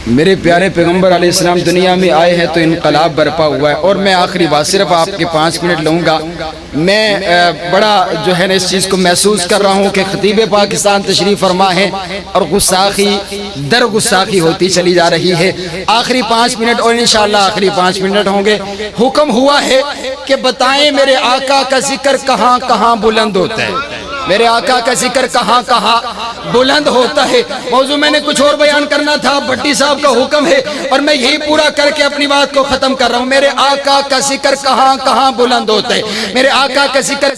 میرے پیارے پیغمبر علیہ السلام دنیا میں آئے ہیں تو انقلاب برپا ہوا ہے، اور میں آخری بات صرف آپ کے 5 منٹ لوں گا۔ میں بڑا جو ہے نا اس چیز کو محسوس کر رہا ہوں کہ خطیب پاکستان تشریف فرما ہے اور گستاخی در گستاخی ہوتی چلی جا رہی ہے۔ آخری 5 منٹ اور انشاءاللہ آخری 5 منٹ ہوں گے۔ حکم ہوا ہے کہ بتائیں میرے آقا کا ذکر کہاں کہاں بلند ہوتا ہے، میرے آقا کا ذکر کہاں کہاں بلند ہوتا ہے۔ موضوع میں نے کچھ اور بیان کرنا تھا، بھٹی صاحب کا حکم ہے اور میں یہی پورا کر کے اپنی بات کو ختم کر رہا ہوں۔ میرے آقا کا ذکر کہاں کہاں بلند ہوتا ہے، میرے آقا کا ذکر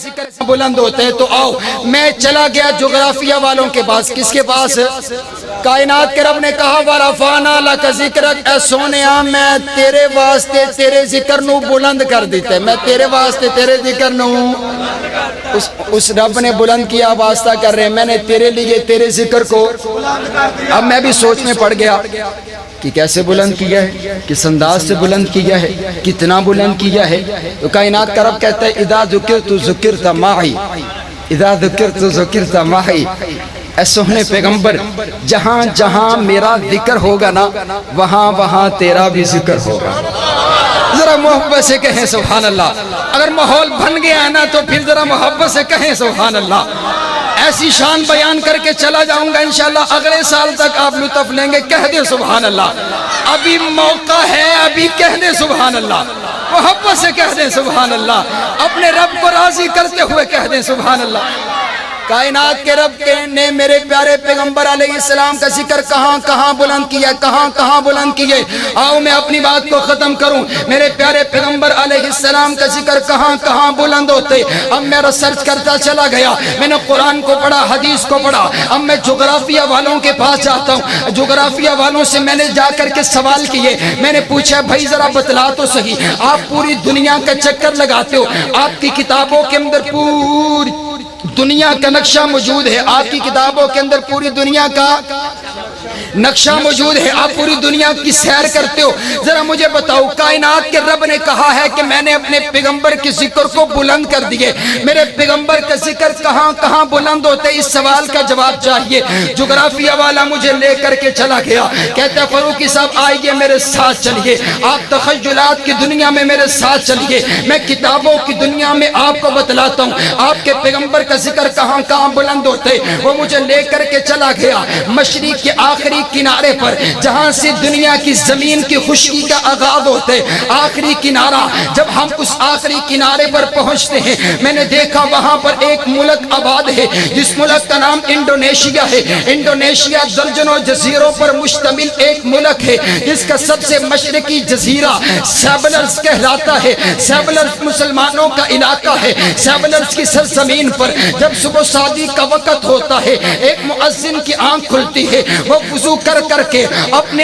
بلند ہوتا ہے۔ تو آؤ میں چلا گیا جغرافیہ والوں کے پاس۔ کس کے پاس؟ کائنات کے رب نے کہا وَرَفَعْنَا لَكَ ذِكْرَكَ، اے سونیا میں تیرے واسطے تیرے ذکر نو بلند کر دیتا ہے، میں تیرے واسطے تیرے ذکر نو اس رب نے بلند کیا۔ واسطہ کر رہے ہیں میں نے تیرے لیے تیرے ذکر کو۔ اب میں بھی سوچ میں پڑ گیا کہ کیسے بلند کیا ہے، کس انداز سے بلند کیا ہے، کتنا بلند کیا ہے۔ تو کائنات کا رب کہتا ہے اذا ذکرت ذکرت معی، اذا ذکرت ذکرت معی، اے سوہنے پیغمبر جہاں جہاں میرا ذکر ہوگا نا وہاں وہاں تیرا بھی ذکر ہوگا۔ ذرا محبت سے کہیں سبحان اللہ۔ اگر ماحول بن گیا ہے نا تو پھر ذرا محبت سے کہیں سبحان اللہ۔ ایسی شان بیان کر کے چلا جاؤں گا انشاءاللہ، اگلے سال تک آپ لطف لیں گے۔ کہہ دیں سبحان اللہ، ابھی موقع ہے، ابھی کہہ دیں سبحان اللہ، محبت سے کہہ دیں سبحان اللہ، اپنے رب کو راضی کرتے ہوئے کہہ دیں سبحان اللہ۔ کائنات کے رب نے میرے پیارے پیغمبر علیہ السلام کا ذکر کہاں کہاں بلند کیا، کہاں کہاں بلند کیے۔ آؤ میں اپنی بات کو ختم کروں۔ میرے پیارے پیغمبر علیہ السلام کا ذکر کہاں کہاں بلند ہوتے۔ اب میں ریسرچ کرتا چلا گیا، میں نے قرآن کو پڑھا، حدیث کو پڑھا۔ اب میں جغرافیہ والوں کے پاس جاتا ہوں، جغرافیہ والوں سے میں نے جا کر کے سوال کیے۔ میں نے پوچھا بھائی ذرا بتلا تو صحیح، آپ پوری دنیا کا چکر لگاتے ہو، آپ کی کتابوں کے اندر پوری دنیا کا نقشہ موجود ہے، آپ کی کتابوں کے اندر پوری دنیا کا نقشہ موجود ہے، آپ پوری دنیا کی سیر کرتے ہو، ذرا مجھے بتاؤ کائنات کے رب نے کہا ہے کہ میں نے اپنے پیغمبر کے ذکر کو بلند کر دیے، میرے پیغمبر کا ذکر کہاں کہاں بلند ہوتے، اس سوال کا جواب چاہیے۔ جغرافیہ والا مجھے لے کر کے چلا گیا، کہتا ہے فاروقی صاحب آئیے میرے ساتھ چلیے، آپ تخیلات کی دنیا میں میرے ساتھ چلیے، میں کتابوں کی دنیا میں آپ کو بتلاتا ہوں آپ کے پیغمبر کا ذکر کہاں کہاں بلند ہوتے۔ وہ مجھے لے کر کے چلا گیا مشرق کے آخری کنارے پر، جہاں سے دنیا کی زمین کی خشکی کا آغاز ہوتے، آخری کنارہ۔ جب ہم اس آخری کنارے پر پہنچتے ہیں میں نے دیکھا وہاں پر ایک ملک آباد ہے جس ملک کا نام انڈونیشیا ہے۔ انڈونیشیا درجنوں جزیروں پر مشتمل ایک ملک ہے جس کا سب سے مشرقی جزیرہ سیبلرز کہلاتا ہے۔ سیبلرز مسلمانوں کا علاقہ ہے۔ سیبلرز کی سرزمین پر جب صبح شادی کا وقت ہوتا ہے ایک مؤذن کی آنکھ کھلتی ہے، وہ وضو کر کر کے اپنے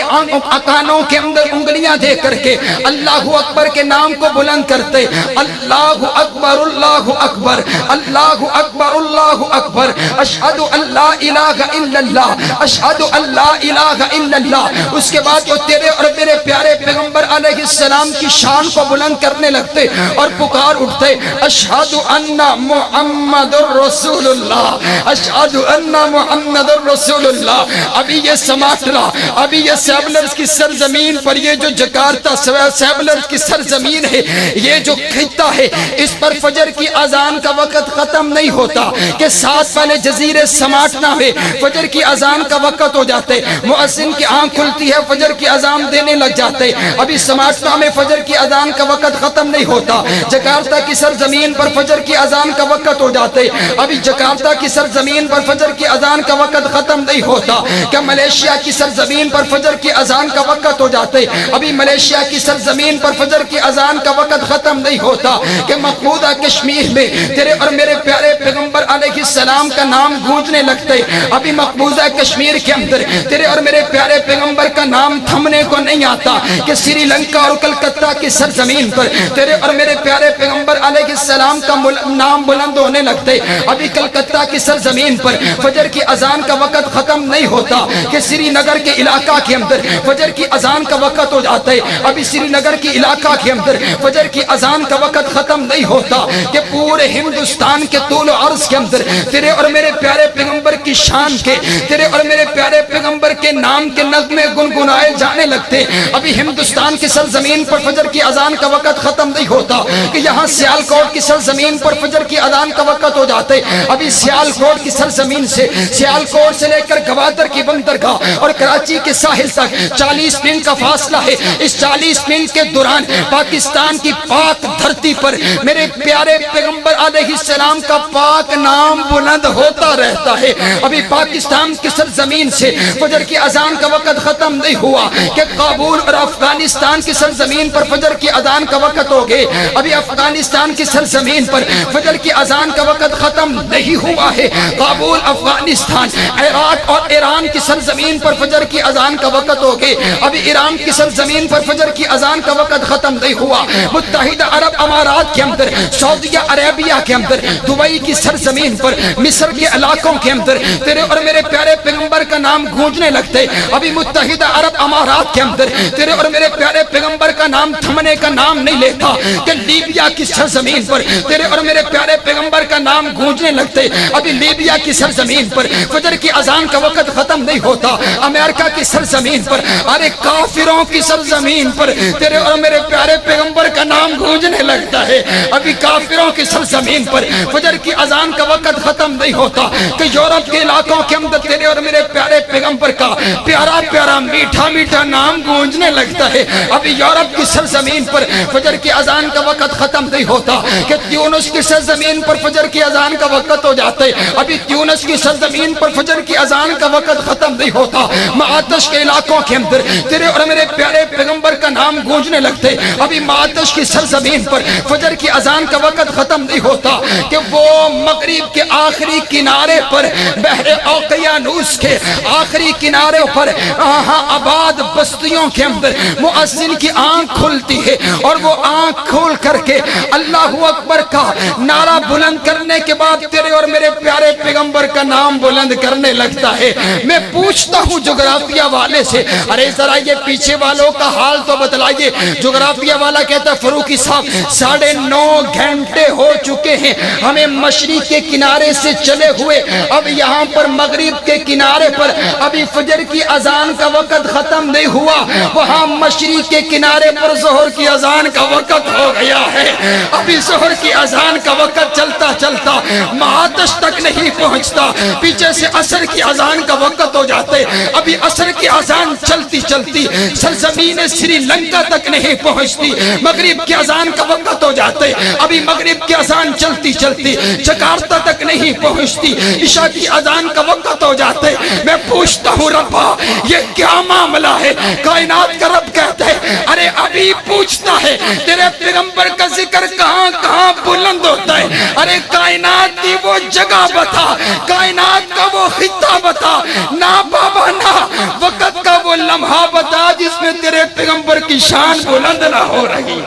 کانوں کے اندر انگلیاں دے کر کے اللہ اکبر کے نام کو بلند کرتے، اللہ اکبر اللہ اکبر اللہ اکبر اللہ اکبر، اشہد ان لا الہ الا اللہ اشہد ان لا الہ الا اللہ۔ اس کے بعد وہ تیرے اور میرے پیارے پیغمبر علیہ السلام کی شان کو بلند کرنے لگتے اور پکار اٹھتے اشہد ان محمد رسول اللہ اشہد ان محمد رسول اللہ۔ ابھی یہ سماٹرا، ابھی یہ سیبلرز کی سرزمین پر یہ جو جکارتا سیبلرز کی سرزمین ہے، یہ جو خطہ ہے، اس پر فجر کی اذان کا وقت ختم نہیں ہوتا کہ ساتھ پہلے جزیرے سماٹنا ہے، فجر کی اذان کا وقت ہو جاتے، مؤذن کی آنکھ کھلتی ہے، فجر کی اذان دینے لگ جاتے۔ ابھی سماٹنا میں فجر کی اذان کا وقت ختم نہیں ہوتا، جکارتا کی سرزمین پر فجر کی اذان کا وقت ہو جاتے، ابھی جکارتا کی سرزمین پر فجر کی اذان کا وقت ختم نہیں ہوتا کہ ملیشیا کی سرزمین پر فجر کی اذان کا وقت ہو جاتے، ابھی ملیشیا کی سرزمین پر فجر کی اذان کا وقت ختم نہیں ہوتا کہ مقبوضہ کشمیر میں تیرے اور میرے پیارے پیغمبر علیہ السلام کا نام گونجنے لگتے، ابھی مقبوضہ کشمیر کے اندر تیرے اور میرے پیارے پیغمبر کا نام تھمنے کو نہیں آتا کہ سری لنکا اور کلکتہ کی سرزمین پر تیرے اور میرے پیارے پیغمبر علیہ السلام کا نام بلند ہونے لگتے، ابھی کلکتہ کی سرزمین پر فجر کی اذان کا وقت ختم نہیں ہوتا کہ سری نگر کے علاقہ کے اندر فجر کی اذان کا وقت ہو جاتا ہے. ابھی سری نگر کے علاقہ کے اندر فجر کی اذان کا وقت ختم نہیں ہوتا کہ پورے ہندوستان کے طول و عرض کے اندر تیرے اور میرے پیارے پیغمبر کی شان کے, تیرے اور میرے پیارے پیغمبر کے نام کے نغمے گنگنائے جانے لگتے. ابھی ہندوستان کی سرزمین پر فجر کی اذان کا وقت ختم نہیں ہوتا کہ یہاں سیالکوٹ کی سرزمین پر فجر کی اذان کا وقت ہو جاتے. ابھی سیالکوٹ کی سرزمین سے, سیالکوٹ سے لے کر گوادر کی بندرگاہ اور کراچی کے ساحل تک 40 منٹ کا فاصلہ ہے. اس 40 منٹ کے دوران پاکستان کی پاک دھرتی پر میرے پیارے پیغمبر علیہ السلام کا پاک نام بلند ہوتا رہتا ہے. ابھی پاکستان کی سرزمین سے فجر کی اذان کا وقت ختم نہیں ہوا کہ کابل اور افغانستان کی سرزمین پر فجر کی اذان کا وقت ہو گئے. ابھی افغانستان کی سرزمین پر فجر کی اذان کا وقت ختم نہیں ہوا ہے. کابل, افغانستان, عراق اور ایران کی سرزمین پر فجر کی اذان کا وقت ہو گئے. ابھی ایران کی سرزمین پر فجر کی اذان کا وقت ختم نہیں ہوا. متحدہ عرب امارات کے اندر, سعودیہ عربیہ کے اندر, دبئی کی سرزمین پر, مصر کے علاقوں کے اندر تیرے اور میرے پیارے پیغمبر کا نام گونجنے لگتے. ابھی متحدہ عرب امارات کے اندر تیرے اور میرے پیارے پیغمبر کا نام تھمنے کا نام نہیں لیتا کہ لیبیا کی سرزمین پر تیرے اور میرے پیارے پیغمبر کا نام گونجنے لگتے. ابھی لیبیا کی سرزمین پر فجر کی اذان کا وقت ختم نہیں ہوتا. امریکہ کی سرزمین پر, ارے کافروں کی سرزمین پر تیرے اور میرے پیارے پیغمبر کا نام گونجنے لگتا ہے. ابھی کافروں کی سرزمین پر فجر کی اذان کا وقت ختم نہیں ہوتا کہ یورپ کے علاقوں کے اندر تیرے اور میرے پیارے پیغمبر کا پیارا پیارا میٹھا میٹھا نام گونجنے لگتا ہے. ابھی یورپ کی سرزمین پر فجر کی اذان کا وقت ختم نہیں ہوتا کہ تیونس کی سرزمین پر فجر کی اذان کا وقت ہو جاتا ہے. ابھی تیونس کی سرزمین پر فجر کی اذان کا وقت ختم نہیں ہوتا. معاتش کے علاقوں کے اندر تیرے اور میرے پیارے پیغمبر کا نام گونجنے لگتے. ابھی معاتش کی سرزمین پر فجر کی اذان کا وقت ختم نہیں ہوتا کہ وہ مغرب کے آخری کنارے پر, بحر اوقیانوس کے آخری کنارے پر آباد بستیوں کے اندر مؤذن کی آنکھ کھلتی ہے اور وہ آنکھ کھول کر کے اللہ اکبر کا نعرہ بلند کرنے کے بعد تیرے اور میرے پیارے پیغمبر کا نام بلند کرنے لگتا ہے. میں پوچھتا ہوں جغرافیہ والے سے, ارے ذرا یہ پیچھے والوں کا حال تو بتلائیے. جغرافیہ والا کہتا ہے فروخی صاحب 9.5 گھنٹے ہو چکے ہیں ہمیں مشرق کے کنارے سے چلے ہوئے, اب یہاں پر مغرب کے کنارے پر ابھی فجر کی اذان کا وقت ختم نہیں ہوا. وہاں مشرق کے کنارے پر ظہر کی اذان کا وقت ہو گیا ہے. ابھی ظہر کی اذان کا وقت چلتا چلتا معاتش تک نہیں پہنچتا, پیچھے سے عصر کی اذان کا وقت ہو جاتے. ابھی عصر کی اذان چلتی چلتی سرزمین سری لنکا تک نہیں پہنچتی, مغرب کی اذان کا وقت ہو جاتے. ابھی مغرب کی اذان چلتی چلتی جکارتا تک نہیں پہنچتی, عشاء کی اذان کا وقت ہو جاتے. میں پوچھتا ہوں ربا یہ کیا معاملہ ہے؟ کائنات کا رب کہتا ہے ارے ابھی پوچھتا ہے تیرے پیغمبر کا ذکر کہاں کہاں بلند ہوتا ہے. ارے کائنات کی وہ جگہ بتا, کائنات کا وہ خطہ بتا, نہ بابا نہ وقت کا وہ لمحہ بتا جس میں تیرے پیغمبر کی شان بلند نہ ہو رہی.